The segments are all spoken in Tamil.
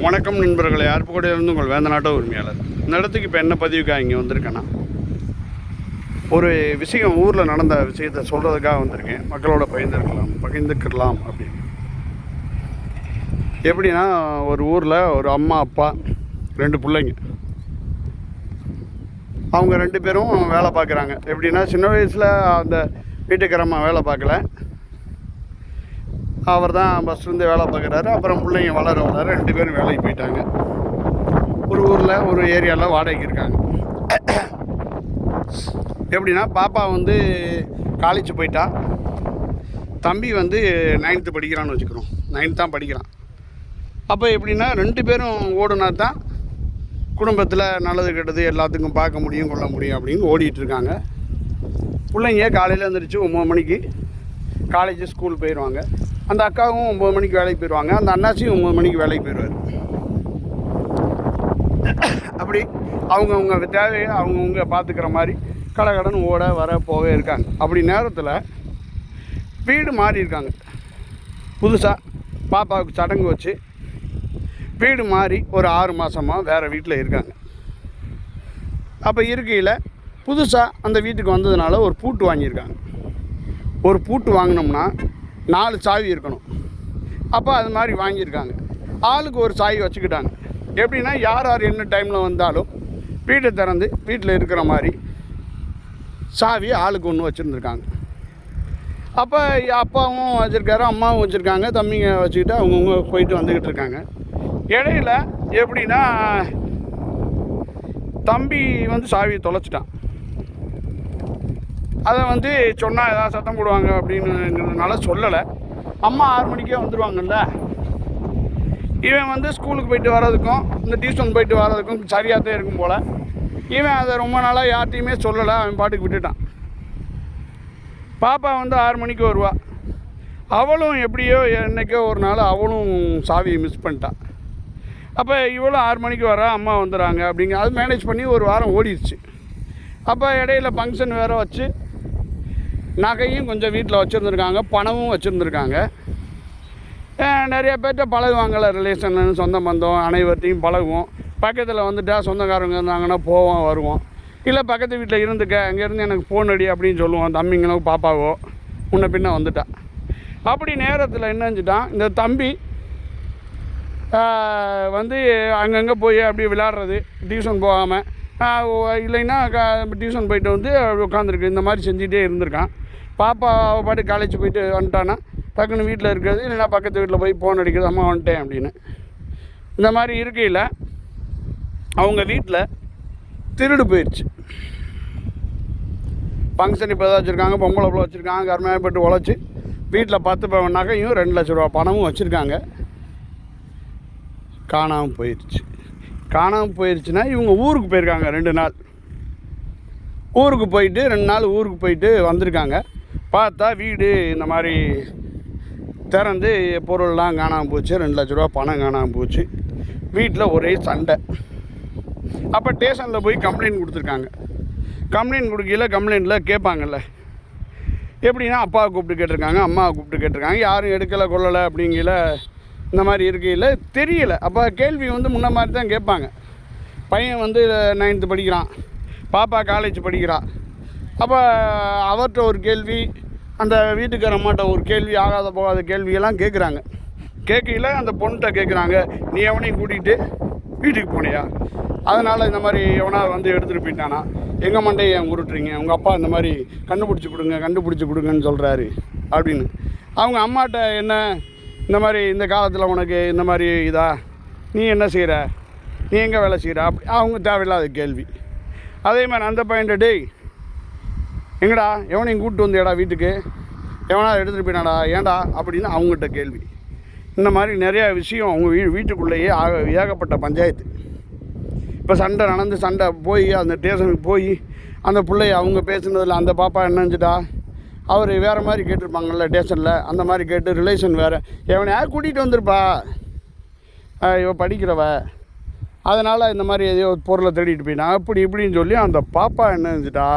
வணக்கம் நண்பர்களே, அருப்புக்கோட்டையிலிருந்து உங்கள் வேந்தநாட்ட உரிமையாளர். இந்த இடத்துக்கு இப்போ என்ன பதிவுக்காக இங்கே வந்திருக்கேன்னா, ஒரு விஷயம் ஊரில் நடந்த விஷயத்தை சொல்கிறதுக்காக வந்திருக்கேன். மக்களோட பகிர்ந்துக்கலாம் அப்படின்னு. எப்படின்னா, ஒரு ஊரில் ஒரு அம்மா அப்பா 2 பிள்ளைங்க, அவங்க 2 பேரும் வேலை பார்க்குறாங்க. எப்படின்னா, சின்ன வயசில் அந்த வீட்டுக்காரம்மா வேலை பார்க்கல, அவர் தான் பஸ்லேருந்து வேலை பார்க்குறாரு. அப்புறம் பிள்ளைங்க வளர 2 பேரும் வேலைக்கு போயிட்டாங்க. ஒரு ஊரில் ஒரு ஏரியாவில் வாடகைக்கு இருக்காங்க. எப்படின்னா, பாப்பா வந்து காலேஜ் போயிட்டா, தம்பி வந்து 9th படிக்கிறான்னு வச்சுக்கிறோம். 9th தான் படிக்கிறான். அப்போ எப்படின்னா 2 பேரும் ஓடுனா தான் குடும்பத்தில் நல்லது கெட்டது எல்லாத்துக்கும் பார்க்க முடியும் கொள்ள முடியும் அப்படின்னு ஓடிட்டுருக்காங்க. பிள்ளைங்க காலையில் எழுந்திரிச்சு 9 மணிக்கு காலேஜ் ஸ்கூல் போயிடுவாங்க. அந்த அக்காவும் 9 மணிக்கு வேலைக்கு போயிடுவாங்க. அந்த அண்ணாச்சியும் 9 மணிக்கு வேலைக்கு போயிடுவார். அப்படி அவங்கவுங்க தேவையை அவங்கவுங்க பார்த்துக்கிற மாதிரி கடகடன் ஓட வர போக இருக்காங்க. அப்படி நேரத்தில் வீடு மாறி இருக்காங்க. புதுசாக பாப்பாவுக்கு சடங்கு வச்சு வீடு மாறி ஒரு 6 மாதமாக வேறு வீட்டில் இருக்காங்க. அப்போ இருக்கையில் புதுசாக அந்த வீட்டுக்கு வந்ததுனால ஒரு பூட்டு வாங்கியிருக்காங்க. ஒரு பூட்டு வாங்கினோம்னா 4 சாவி இருக்கணும். அப்போ அது மாதிரி வாங்கியிருக்காங்க. ஆளுக்கு ஒரு சாவி வச்சுக்கிட்டாங்க. எப்படின்னா, யார் என்ன டைமில் வந்தாலும் வீட்டை திறந்து வீட்டில் இருக்கிற மாதிரி சாவி ஆளுக்கு ஒன்று வச்சுருந்துருக்காங்க. அப்போ அப்பாவும் வச்சுருக்காரு, அம்மாவும் வச்சுருக்காங்க, தம்பிங்க வச்சுக்கிட்டு அவங்கவுங்க போயிட்டு வந்துக்கிட்டு இருக்காங்க. இடையில எப்படின்னா, தம்பி வந்து சாவியை தொலைச்சிட்டான். அதை வந்து சொன்னால் ஏதாவது சத்தம் போடுவாங்க அப்படின்னுனால சொல்லலை. அம்மா 6 மணிக்கே வந்துடுவாங்கல்ல. இவன் வந்து ஸ்கூலுக்கு போயிட்டு வர்றதுக்கும் இந்த டியூஷன் போயிட்டு வர்றதுக்கும் சரியாகத்தான் இருக்கும் போல். இவன் அதை ரொம்ப நாளாக யார்ட்டையுமே சொல்லலை. அவன் பாட்டுக்கு விட்டுட்டான். பாப்பா வந்து 6 மணிக்கு வருவா. அவளும் எப்படியோ என்றைக்கோ ஒரு நாள் அவளும் சாவியை மிஸ் பண்ணிட்டான். அப்போ இவளும் 6 மணிக்கு வரா, அம்மா வந்துடுறாங்க அப்படிங்க. அது மேனேஜ் பண்ணி ஒரு வாரம் ஓடிடுச்சு. அப்போ இடையில ஃபங்க்ஷன் வேறு வச்சு நகையும் கொஞ்சம் வீட்டில் வச்சுருந்துருக்காங்க, பணமும் வச்சுருந்துருக்காங்க. நிறைய பேர்கிட்ட பழகுவாங்கள்ல, ரிலேஷன் சொந்த பந்தம் அனைவர்த்தையும் பழகுவோம். பக்கத்தில் வந்துட்டால் சொந்தக்காரங்க இருந்தாங்கன்னா போவோம் வருவோம். இல்லை பக்கத்து வீட்டில் இருந்துக்க, அங்கேருந்து எனக்கு ஃபோன் அடி அப்படின்னு சொல்லுவோம். தம்பிங்களோ பாப்பாவோ முன்ன பின்ன வந்துட்டா. அப்படி நேரத்தில் என்ன செஞ்சுட்டான், இந்த தம்பி வந்து அங்கங்கே போய் அப்படி விளையாடுறது, டியூஷன் போகாமல் இல்லைன்னா டியூஷன் போயிட்டு வந்து உட்காந்துருக்கு. இந்த மாதிரி செஞ்சுட்டே இருந்திருக்கான். பாப்பா பாட்டு காலேஜ் போயிட்டு வந்துட்டான்னா டக்குன்னு வீட்டில் இருக்கிறது, இல்லைன்னா பக்கத்து வீட்டில் போய் ஃபோன் அடிக்கிறது, அம்மா வந்துட்டேன் அப்படின்னு. இந்த மாதிரி இருக்கையில் அவங்க வீட்டில் திருடு போயிடுச்சு. ஃபங்க்ஷன் இப்போ தான் வச்சுருக்காங்க, பொம்பளை பிள்ளை வச்சுருக்காங்க, கருமையாப்பட்டு உழைச்சி வீட்டில் 10 பவுன் நகையும் 2 லட்ச ரூபா பணமும் வச்சுருக்காங்க. காணாமல் போயிடுச்சு. காணாமல் போயிடுச்சுன்னா இவங்க ஊருக்கு போயிருக்காங்க 2 நாள். ஊருக்கு போயிட்டு 2 நாள் ஊருக்கு போயிட்டு வந்திருக்காங்க. பார்த்தா வீடு இந்த மாதிரி திறந்து பொருள்லாம் காணாமல் போச்சு. 2 லட்ச ரூபா பணம் காணாமல் போச்சு. வீட்டில் ஒரே சண்டை. அப்போ ஸ்டேஷனில் போய் கம்ப்ளைண்ட் கொடுத்துருக்காங்க. கம்ப்ளைண்ட் கொடுக்கல, கம்ப்ளைண்ட்டில் கேட்பாங்கல்ல, எப்படின்னா அப்பாவை கூப்பிட்டு கேட்டிருக்காங்க, அம்மாவை கூப்பிட்டு கேட்டிருக்காங்க. யாரும் எடுக்கலை கொள்ளலை அப்படிங்கல இந்த மாதிரி இருக்கையில் தெரியலை. அப்போ கேள்வி வந்து முன்ன மாதிரி தான் கேட்பாங்க. பையன் வந்து 9th படிக்கிறான், பாப்பா காலேஜ் படிக்கிறான். அப்போ அவர்கிட்ட ஒரு கேள்வி, அந்த வீட்டுக்கார அம்மாட்ட ஒரு கேள்வி, ஆகாத போகாத கேள்வியெல்லாம் கேட்குறாங்க. கேட்கையில் அந்த பொண்ணுகிட்ட கேட்குறாங்க, நீ எவனையும் கூட்டிகிட்டு வீட்டுக்கு போனியா, அதனால் இந்த மாதிரி எவனா வந்து எடுத்துகிட்டு போயிட்டானா, எங்கள் மண்டையை ஏன் உருட்டுறீங்க, உங்கள் அப்பா இந்த மாதிரி கண்டுபிடிச்சி கொடுங்கன்னு சொல்கிறாரு அப்படின்னு. அவங்க அம்மாட்ட என்ன, இந்த மாதிரி இந்த காலத்தில் உனக்கு இந்த மாதிரி இதா, நீ என்ன செய்கிற, நீ எங்கே வேலை செய்கிற, அப்படி அவங்க தேவையில்லாத கேள்வி. அதே மாதிரி அந்த பையன்ட்ட, டேய் எங்கடா எவனையும் கூப்பிட்டு வந்தியாடா வீட்டுக்கு, எவனா எடுத்துகிட்டு போயினாடா ஏன்டா அப்படின்னு அவங்ககிட்ட கேள்வி. இந்த மாதிரி நிறையா விஷயம் அவங்க வீட்டுக்குள்ளேயே ஏகப்பட்ட பஞ்சாயத்து. இப்போ சண்டை போய் அந்த ஸ்டேஷனுக்கு போய் அந்த பிள்ளைய அவங்க பேசுனதில் அந்த பாப்பா என்ன செஞ்சுட்டா, அவர் வேறு மாதிரி கேட்டிருப்பாங்கள்ல ஸ்டேஷனில், அந்த மாதிரி கேட்டு ரிலேஷன் வேறு, எவனையா கூட்டிகிட்டு வந்திருப்பா இவ படிக்கிறவ, அதனால் இந்த மாதிரி எதையோ பொருளை தேடிட்டு போயிட்டான் அப்படி இப்படின்னு சொல்லி அந்த பாப்பா என்ன செஞ்சுட்டா,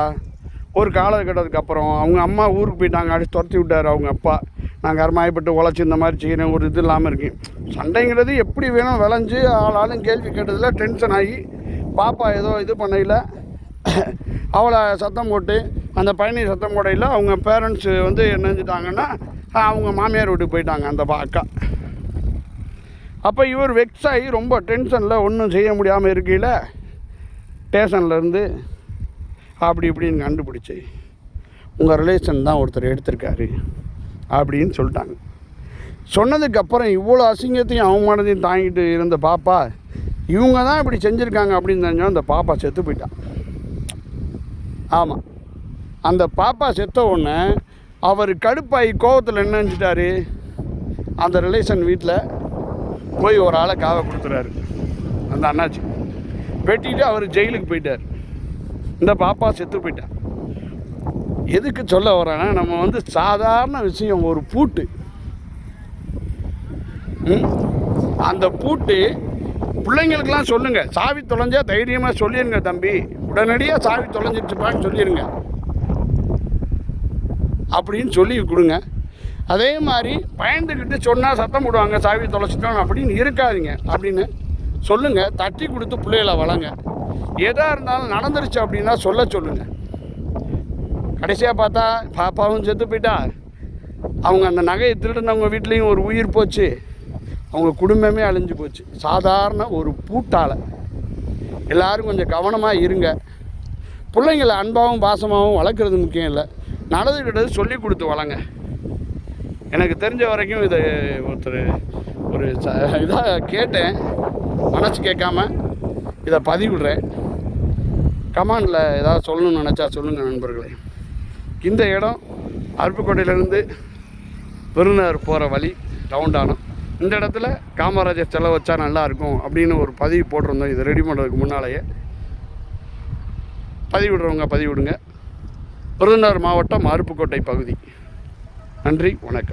ஒரு காலகட்டத்துக்கு அப்புறம் அவங்க அம்மா ஊருக்கு போயிட்டாங்க, அடிச்சு துரத்தி விட்டார் அவங்க அப்பா. நான் கர்மாயப்பட்டு உழைச்சி இந்த மாதிரி செய்கிறேன், ஒரு இது இல்லாமல் இருக்கேன். சண்டைங்கிறது எப்படி வேணும் விளைஞ்சு ஆளும் கேள்வி கேட்டதில் டென்ஷன் ஆகி பாப்பா ஏதோ இது பண்ணையில் அவளை சத்தம் போட்டு அந்த பையனை சத்தம் போடையில் அவங்க பேரண்ட்ஸு வந்து என்ன செஞ்சிட்டாங்கன்னா அவங்க மாமியார் வீட்டுக்கு போயிட்டாங்க அந்த அக்கா. அப்போ இவர் வெக்ஸ் ஆகி ரொம்ப டென்ஷனில் ஒன்றும் செய்ய முடியாமல் இருக்கையில் ஸ்டேஷன்லேருந்து அப்படி இப்படின்னு கண்டுபிடிச்சி உங்கள் ரிலேஷன் தான் ஒருத்தர் எடுத்திருக்காரு அப்படின்னு சொல்லிட்டாங்க. சொன்னதுக்கப்புறம் இவ்வளோ அசிங்கத்தையும் அவமானத்தையும் தாங்கிட்டு இருந்த பாப்பா இவங்க தான் இப்படி செஞ்சுருக்காங்க அப்படின்னு தெரிஞ்சோம் அந்த பாப்பா செத்து போயிட்டான். ஆமாம், அந்த பாப்பா செத்த உடனே அவர் கடுப்பாகி கோவத்தில் என்ன செஞ்சிட்டாரு, அந்த ரிலேஷன் வீட்டில் போய் ஒரு ஆளை காவை கொடுத்துறாரு. அந்த அண்ணாச்சி வெட்டிட்டு அவர் ஜெயிலுக்கு போயிட்டார். இந்த பாப்பா செத்து போயிட்டார். எதுக்கு சொல்ல வரேன்னா, நம்ம வந்து சாதாரண விஷயம் ஒரு பூட்டு, அந்த பூட்டு பிள்ளைங்களுக்கெல்லாம் சொல்லுங்கள், சாவி தொலைஞ்சா தைரியமாக சொல்லிடுங்க தம்பி, உடனடியாக சாவி தொலைஞ்சிருச்சுப்பான்னு சொல்லிடுங்க அப்படின்னு சொல்லி கொடுங்க. அதே மாதிரி பயந்துக்கிட்டு சொன்னால் சத்தம் போடுவாங்க சாவி தொலைச்சிட்டோம் அப்படின்னு இருக்காதிங்க அப்படின்னு சொல்லுங்கள். தட்டி கொடுத்து பிள்ளைகளை வளங்க. எதாக இருந்தாலும் நடந்துருச்சு அப்படின்னா சொல்லுங்கள். கடைசியாக பார்த்தா பாப்பாவும் செத்து போயிட்டா, அவங்க அந்த நகையை திருடினவங்க வீட்லேயும் ஒரு உயிர் போச்சு, அவங்க குடும்பமே அழிஞ்சு போச்சு. சாதாரண ஒரு பூட்டால். எல்லோரும் கொஞ்சம் கவனமாக இருங்க. பிள்ளைங்களை அன்பாகவும் பாசமாகவும் வளர்க்குறது முக்கியம் இல்லை, நல்லது கிட்டது சொல்லி கொடுத்து வளங்க. எனக்கு தெரிஞ்ச வரைக்கும் இதை ஒரு இதாக கேட்டேன், மனசு கேட்காம இதை பதிவிடுறேன். கமெண்டில் ஏதாவது சொல்லணும்னு நினச்சா சொல்லுங்கள் நண்பர்களே. இந்த இடம் அருப்புக்கோட்டையிலேருந்து விருதுநகர் போகிற வழி டவுன்டானம். இந்த இடத்துல காமராஜர் செலவு வச்சா நல்லாயிருக்கும் அப்படின்னு ஒரு பதிவு போட்டிருந்தோம். இது ரெடி பண்ணுறதுக்கு முன்னாலேயே பதிவிடுறவங்க பதிவிடுங்க. விருதுநகர் மாவட்டம் அருப்புக்கோட்டை பகுதி. நன்றி, வணக்கம்.